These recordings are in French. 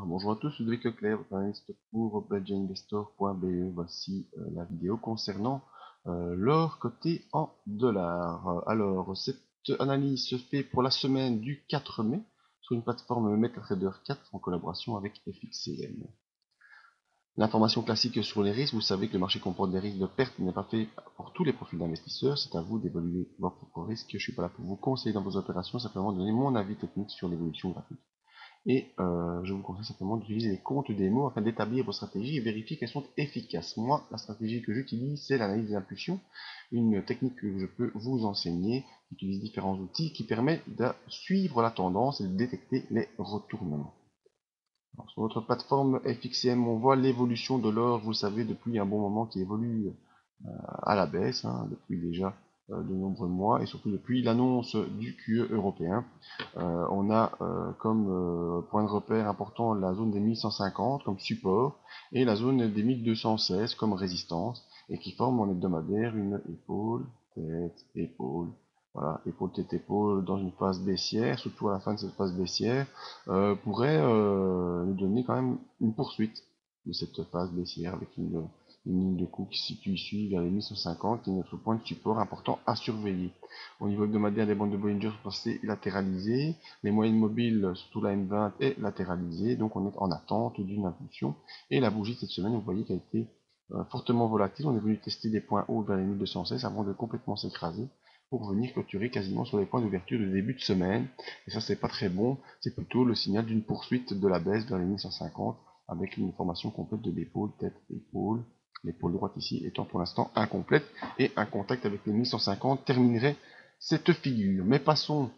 Bonjour à tous, Ludovic Leclerc, votre analyste pour belgiainvestor.be. Voici la vidéo concernant l'or coté en dollars. Alors, cette analyse se fait pour la semaine du 4 mai sur une plateforme MetaTrader 4 en collaboration avec FXCM. L'information classique sur les risques, vous savez que le marché comporte des risques de perte, il n'est pas fait pour tous les profils d'investisseurs, c'est à vous d'évaluer vos propres risques. Je suis pas là pour vous conseiller dans vos opérations, simplement donner mon avis technique sur l'évolution graphique. Et je vous conseille simplement d'utiliser les comptes démo afin d'établir vos stratégies et vérifier qu'elles sont efficaces. Moi, la stratégie que j'utilise, c'est l'analyse des impulsions, une technique que je peux vous enseigner, qui utilise différents outils, qui permet de suivre la tendance et de détecter les retournements. Alors, sur notre plateforme FXCM, on voit l'évolution de l'or, vous savez, depuis un bon moment qui évolue à la baisse, depuis déjà de nombreux mois, et surtout depuis l'annonce du QE européen. On a comme point de repère important la zone des 1150 comme support, et la zone des 1216 comme résistance, et qui forment en hebdomadaire une épaule, tête, épaule, voilà, épaule, tête, épaule, dans une phase baissière, surtout à la fin de cette phase baissière, pourrait nous donner quand même une poursuite de cette phase baissière avec une ligne de coût qui se situe ici vers les 1150, qui est notre point de support important à surveiller. Au niveau hebdomadaire, les bandes de Bollinger sont passées latéralisées, les moyennes mobiles, surtout la M20, est latéralisée, donc on est en attente d'une impulsion. Et la bougie cette semaine, vous voyez qu'elle a été fortement volatile. On est venu tester des points hauts vers les 1216 avant de complètement s'écraser pour venir clôturer quasiment sur les points d'ouverture de début de semaine. Et ça, c'est pas très bon, c'est plutôt le signal d'une poursuite de la baisse vers les 1150 avec une formation complète de l'épaule, tête, épaule, l'épaule droite ici étant pour l'instant incomplète, et un contact avec les 1150 terminerait cette figure. Mais passons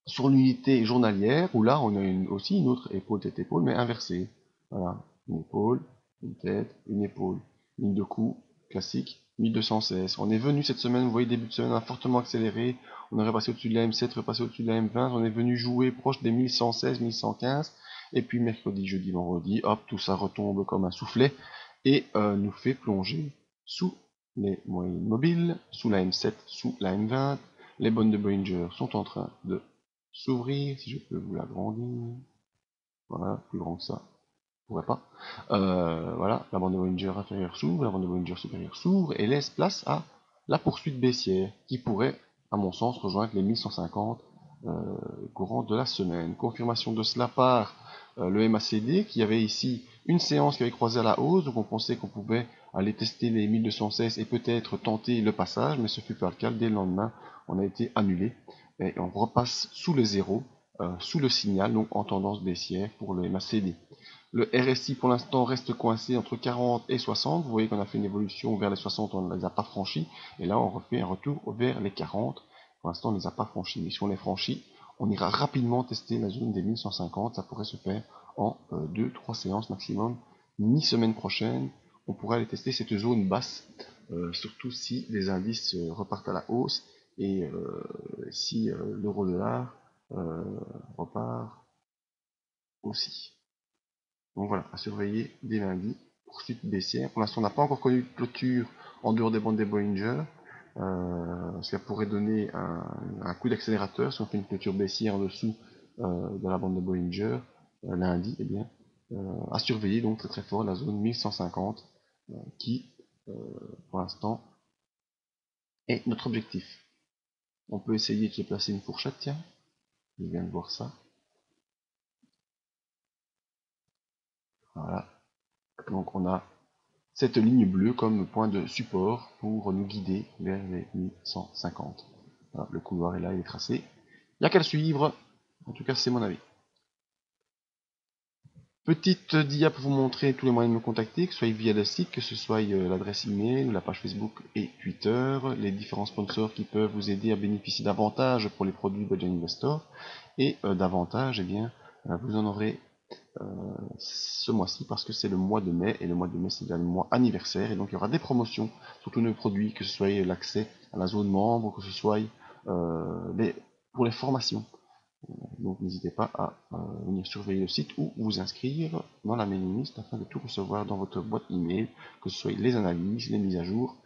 sur l'unité journalière, où là on a aussi une autre épaule, tête, épaule, mais inversée. Voilà, une épaule, une tête, une épaule. Ligne de coup, classique, 1216. On est venu cette semaine, vous voyez, début de semaine, on a fortement accéléré. On est repassé au-dessus de la M7, repassé au-dessus de la M20. On est venu jouer proche des 1116, 1115. Et puis mercredi, jeudi, vendredi, hop, tout ça retombe comme un soufflet et nous fait plonger sous les moyennes mobiles, sous la M7, sous la M20. Les bonnes de Bollinger sont en train de s'ouvrir, si je peux vous l'agrandir. Voilà, plus grand que ça, je pourrais pas. Voilà, la bande de Bollinger inférieure s'ouvre, la bande de Bollinger supérieure s'ouvre et laisse place à la poursuite baissière qui pourrait, à mon sens, rejoindre les 1150 courant de la semaine. Confirmation de cela par le MACD qui avait ici une séance qui avait croisé à la hausse, donc on pensait qu'on pouvait aller tester les 1216 et peut-être tenter le passage, mais ce fut pas le cas. Dès le lendemain, on a été annulé et on repasse sous les zéros, sous le signal, donc en tendance baissière pour le MACD. Le RSI pour l'instant reste coincé entre 40 et 60. Vous voyez qu'on a fait une évolution vers les 60, on ne les a pas franchis. Et là, on refait un retour vers les 40. Pour l'instant, on ne les a pas franchis. Mais si on les franchit, on ira rapidement tester la zone des 1150. Ça pourrait se faire en 2-3 séances maximum. Mi-semaine prochaine, on pourrait aller tester cette zone basse. Surtout si les indices repartent à la hausse et si l'euro-dollar repart aussi. Donc voilà, à surveiller dès lundi. Poursuite baissière. Pour l'instant, on n'a pas encore connu de clôture en dehors des bandes des Bollinger. Ça pourrait donner un coup d'accélérateur si on fait une clôture baissière en dessous de la bande de Bollinger lundi. Eh bien, à surveiller donc très très fort la zone 1150 qui, pour l'instant, est notre objectif. On peut essayer de se placer une fourchette, tiens. Je viens de voir ça. Voilà. Donc on a cette ligne bleue comme point de support pour nous guider vers les 1150. Voilà, le couloir est là, il est tracé. Il n'y a qu'à le suivre. En tout cas, c'est mon avis. Petite dia pour vous montrer tous les moyens de me contacter, que ce soit via le site, que ce soit l'adresse email, la page Facebook et Twitter, les différents sponsors qui peuvent vous aider à bénéficier d'avantages pour les produits Belgian Investor, et d'avantages, eh bien, vous en aurez ce mois-ci parce que c'est le mois de mai et le mois de mai c'est le mois anniversaire et donc il y aura des promotions sur tous nos produits, que ce soit l'accès à la zone membre, que ce soit pour les formations. Donc n'hésitez pas à venir surveiller le site ou vous inscrire dans la mailing list afin de tout recevoir dans votre boîte email, que ce soit les analyses, les mises à jour,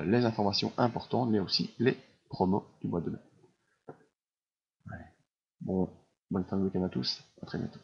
les informations importantes, mais aussi les promos du mois de mai. Bon, bonne fin de week-end à tous, à très bientôt.